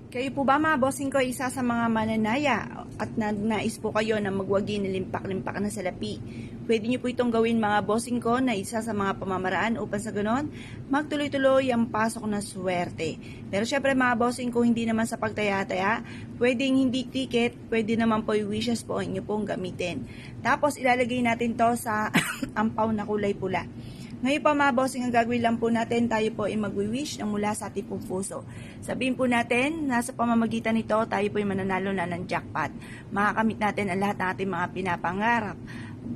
Kayo po ba mga bossing ko isa sa mga mananaya at nais po kayo na magwagi ng limpak-limpak na salapi? Pwede niyo po itong gawin mga bossing ko na isa sa mga pamamaraan upang sa ganon magtuloy-tuloy ang pasok na swerte. Pero syempre mga bossing ko hindi naman sa pagtaya-taya, pwedeng hindi ticket, pwede naman po yung wishes po inyo pong gamitin. Tapos ilalagay natin to sa ampaw na kulay pula. Ngayon pa mga bossing, ang gagawin lang po natin, tayo po ay magwi-wish ng mula sa ating pong puso. Sabihin po natin, nasa pamamagitan nito, tayo po ay mananalo na ng jackpot. Makakamit natin ang lahat ng ating mga pinapangarap.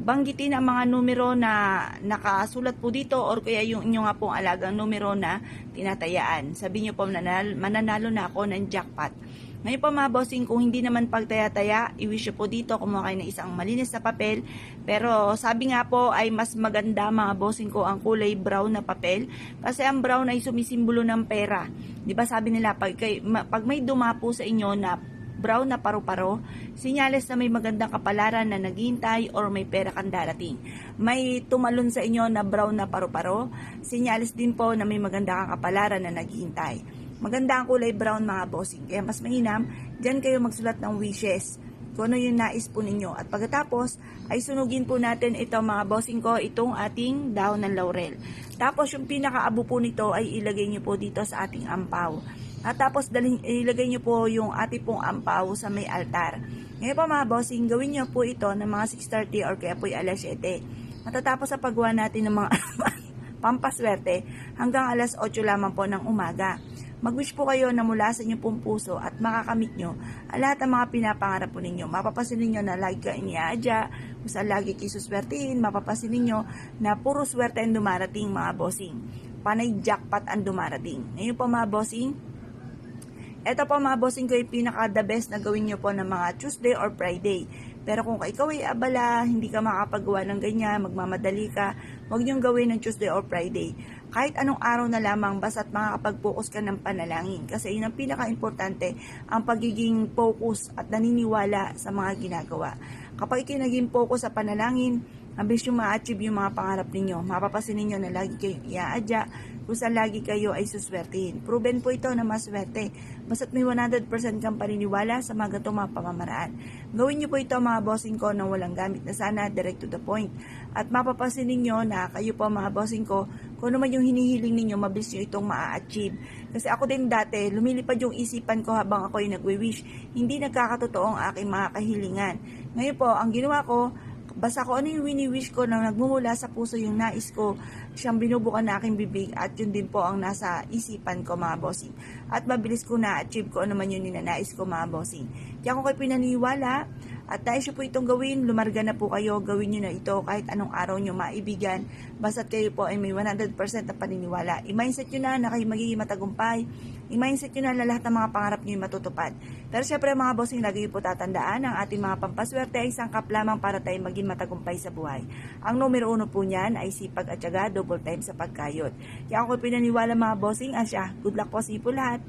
Banggitin ang mga numero na nakasulat po dito or kaya yung inyo nga pong alagang numero na tinatayaan. Sabihin nyo po, mananalo na ako ng jackpot. Ngayon po mga bossing, kung hindi naman pagtaya-taya, i-wish po dito, kumuha kayo ng isang malinis na papel. Pero sabi nga po ay mas maganda mga bossing ko ang kulay brown na papel. Kasi ang brown ay sumisimbolo ng pera. Diba sabi nila, pag may dumapo sa inyo na brown na paru-paro, sinyales na may magandang kapalaran na naghihintay or may pera kang darating. May tumalon sa inyo na brown na paru-paro, sinyales din po na may maganda kang kapalaran na naghihintay. Maganda ang kulay brown mga bossing. Kaya mas mainam, dyan kayo magsulat ng wishes. Kung ano yung nais po ninyo. At pagkatapos, ay sunugin po natin ito mga bossing ko, itong ating dahon ng laurel. Tapos yung pinakaabo po nito ay ilagay nyo po dito sa ating ampaw. At tapos ilagay nyo po yung ating pong ampaw sa may altar. Ngayon po mga bossing, gawin nyo po ito ng mga 6:30 or kaya po alas 7. Matatapos sa paggawa natin ng mga pampaswerte hanggang alas 8 lamang po ng umaga. Mag-wish po kayo na mula sa inyong pong puso at makakamit nyo ang lahat ng mga pinapangarap po ninyo. Mapapasin ninyo na lagi kayo iniadya, kung saan lagi kayo suswertihin, mapapasin ninyo na puro swerte ang dumarating mga bossing. Panay jackpot ang dumarating. Ngayon po mga bossing, ito po mga bossing ko yung pinaka the best na gawin nyo po ng mga Tuesday or Friday. Pero kung ikaw ay abala, hindi ka makapagawa ng ganyan, magmamadali ka, huwag niyong gawin ng Tuesday or Friday. Kahit anong araw na lamang, basta't makakapag-focus ka ng panalangin. Kasi yun ang pinaka-importante, ang pagiging focus at naniniwala sa mga ginagawa. Kapag kayo naging focus sa panalangin, mabilis yung ma-achieve yung mga pangarap ninyo. Mapapasin ninyo na lagi kayong iaadya, kung saan lagi kayo ay suswertihin. Proven po ito na maswerte. Basta't may 100% kang paniniwala sa mga gatong mga pamamaraan. Gawin nyo po ito mga bossing ko nang walang gamit na sana, direct to the point. At mapapasin ninyo na kayo po mga bossing ko, kung ano man yung hinihiling ninyo, mabilis nyo itong maa-achieve. Kasi ako din dati, lumilipad yung isipan ko habang ako ay nagwi-wish. Hindi nagkakatotoo ang aking mga kahilingan. Ngayon po, ang ginawa ko, basta ko ano yung wini-wish ko na nagmumula sa puso yung nais ko, siyang binubukan na aking bibig at yun din po ang nasa isipan ko mga bossing. At mabilis ko na-achieve ko ano man yung ninanais ko mga bossing. Kaya kung kayo pinaniwala at nais po itong gawin, lumarga na po kayo, gawin nyo na ito kahit anong araw nyo maibigan. Basta't kayo po ay may 100% na paniniwala. I-mindset nyo na kayo magiging matagumpay. I-mindset nyo na lahat ng mga pangarap nyo yung matutupad. Pero syempre mga bossing, lagi po tatandaan ang ating mga pampaswerte ay sangkap lamang para tayo maging matagumpay sa buhay. Ang numero 1 po niyan ay sipag at syaga, double time sa pagkayod. Kaya ako pinaniwala mga bossing, asya, good luck po sa ipo lahat.